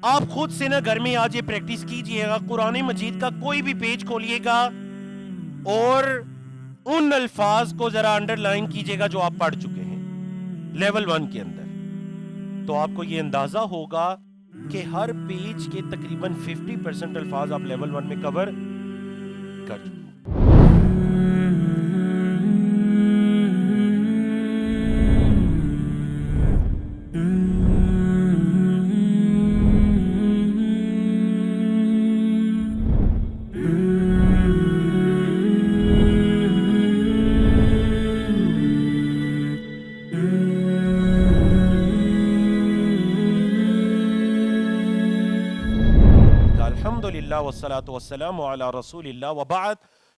آپ خود سے نا گھر میں آج یہ پریکٹس کیجئے گا، قرآن مجید کا کوئی بھی پیج کھولیے گا اور ان الفاظ کو ذرا انڈر لائن کیجئے گا جو آپ پڑھ چکے ہیں لیول 1 کے اندر، تو آپ کو یہ اندازہ ہوگا کہ ہر پیج کے تقریباً 50% الفاظ آپ لیول 1 میں کور کر چکے ہیں۔ الحمدللہ والصلاة والسلام علی رسول اللہ وبعد،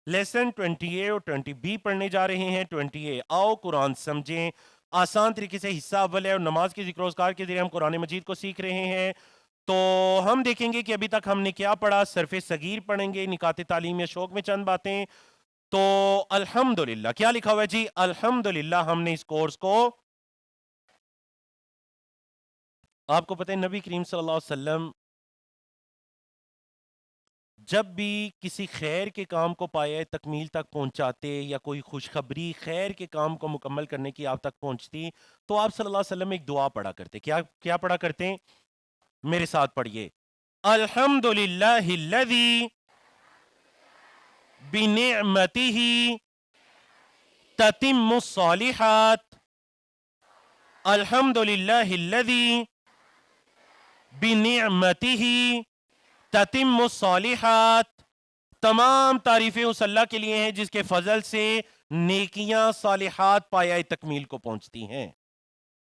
لیسن 28 اور 20B پڑھنے جا رہے ہیں۔ 28 آؤ قرآن سمجھیں، آسان طریقے سے حصہ اول ہے اور نماز کی ذکر و اذکار کے ذریعے ہم قرآن مجید کو سیکھ رہے ہیں۔ تو ہم دیکھیں گے کہ ابھی تک ہم نے کیا پڑھا، صرف صغیر پڑھیں گے، نکات تعلیم یا شوق میں چند باتیں۔ تو الحمدللہ کیا لکھا ہوا ہے جی؟ الحمدللہ ہم نے اس کورس کو، آپ کو پتہ ہے نبی کریم صلی اللہ علیہ وسلم جب بھی کسی خیر کے کام کو پائے تکمیل تک پہنچاتے یا کوئی خوشخبری خیر کے کام کو مکمل کرنے کی آپ تک پہنچتی تو آپ صلی اللہ علیہ وسلم ایک دعا پڑھا کرتے۔ کیا پڑھا کرتے ہیں؟ میرے ساتھ پڑھیے، الحمدللہ الذی بنعمتہ تتم الصالحات، الحمدللہ الذی بنعمتہ تتم الصالحات، تمام تعریفیں اس اللہ کے لیے ہیں جس کے فضل سے نیکیاں صالحات پایہ تکمیل کو پہنچتی ہیں۔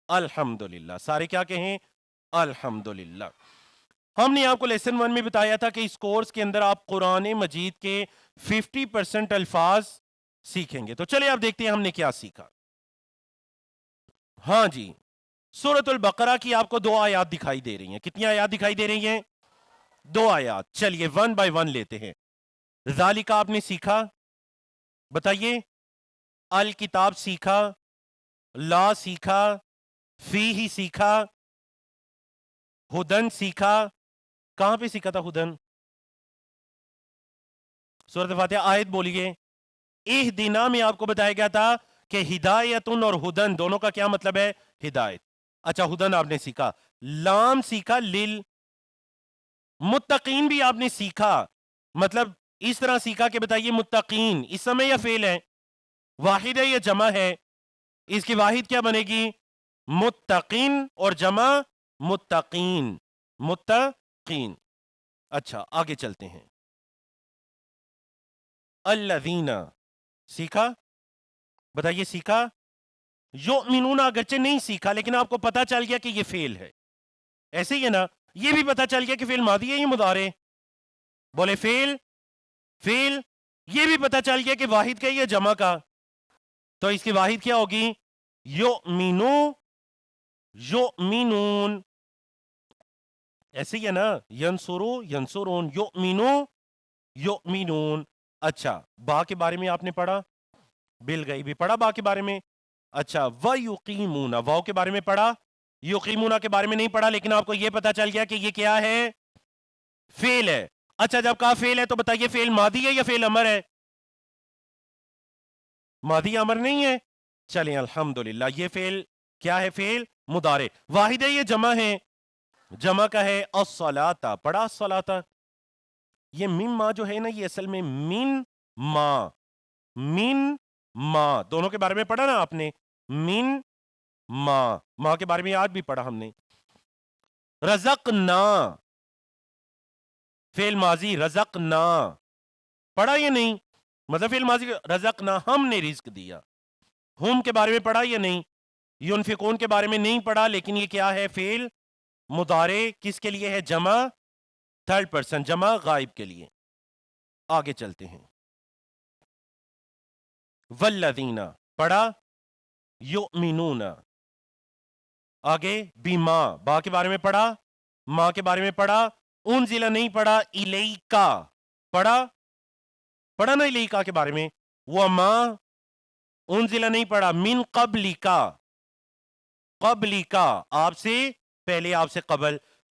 الحمدللہ، سارے کیا کہیں؟ الحمدللہ۔ ہم نے آپ کو لیسن 1 میں بتایا تھا کہ اس کورس کے اندر آپ قرآن مجید کے 50% الفاظ سیکھیں گے۔ تو چلے آپ دیکھتے ہیں ہم نے کیا سیکھا۔ ہاں جی، سورۃ البقرہ کی آپ کو 2 آیات دکھائی دے رہی ہیں۔ کتنی آیات دکھائی دے رہی ہیں؟ 2 آیات۔ چلیے 1 بائی 1 لیتے ہیں۔ ذالک آپ نے سیکھا، بتائیے، الکتاب سیکھا، لا سیکھا، فی ہی سیکھا، ہدن سیکھا۔ کہاں پہ سیکھا تھا ہدن؟ سورۃ فاتحہ آیت بولیے۔ اہدنا میں آپ کو بتایا گیا تھا کہ ہدایتن اور ہدن دونوں کا کیا مطلب ہے؟ ہدایت۔ اچھا ہدن آپ نے سیکھا، لام سیکھا، متقین بھی آپ نے سیکھا، مطلب اس طرح سیکھا کہ بتائیے متقین اسم ہے یا فعل ہے؟ واحد ہے یا جمع ہے؟ اس کی واحد کیا بنے گی؟ متقین، اور جمع متقین، متقین۔ اچھا آگے چلتے ہیں۔ الذین سیکھا، بتائیے سیکھا۔ یؤمنون اگرچہ نہیں سیکھا لیکن آپ کو پتا چل گیا کہ یہ فعل ہے، ایسے ہی ہے نا؟ یہ بھی پتا چل گیا کہ فعل ماضی ہے یا مضارع؟ بولے فعل، فعل۔ یہ بھی پتا چل گیا کہ واحد کا یا جمع کا، تو اس کی واحد کیا ہوگی؟ یؤمنو، یؤمنون، ایسے ہی ہے نا؟ ینصرو، ینصرون، یؤمنو، یؤمنون۔ اچھا با کے بارے میں آپ نے پڑھا، بل گئی بھی پڑھا با کے بارے میں۔ اچھا وَيُقِيمُونَ، واو کے بارے میں پڑھا، یقیمون کے بارے میں نہیں پڑھا، لیکن آپ کو یہ پتا چل گیا کہ یہ کیا ہے؟ فعل ہے۔ اچھا جب کہا فعل ہے تو بتائیے فعل ماضی ہے یا فعل امر ہے؟ ماضی امر نہیں ہے؟ چلیں الحمدللہ، یہ فعل کیا ہے؟ فعل مضارع۔ واحد ہے یہ جمع ہے؟ جمع کا ہے الصلاۃ، پڑھا الصلاۃ۔ یہ من ما جو ہے نا، یہ اصل میں من ما، من ما دونوں کے بارے میں پڑھا نا آپ نے، من ما کے بارے میں آج بھی پڑھا ہم نے۔ رزقنا، فعل ماضی، رزقنا پڑھا یا نہیں؟ مطلب فعل ماضی رزقنا، ہم نے رزق دیا۔ ہم کے بارے میں پڑھا یا نہیں؟ ينفقون کے بارے میں نہیں پڑھا، لیکن یہ کیا ہے؟ فعل مضارع، کس کے لیے ہے؟ جمع، 3rd person، جمع غائب کے لیے۔ آگے چلتے ہیں۔ والذین پڑھا، یؤمنون، آگے بما، با کے بارے میں پڑھا، ماں کے بارے میں پڑھا، انزلہ نہیں پڑھا، الیکا پڑھا، پڑھا نا الیکا کے بارے میں۔ وما انزلہ نہیں پڑھا، من قبلکا، قبلکا آپ سے پہلے، آپ سے قبل۔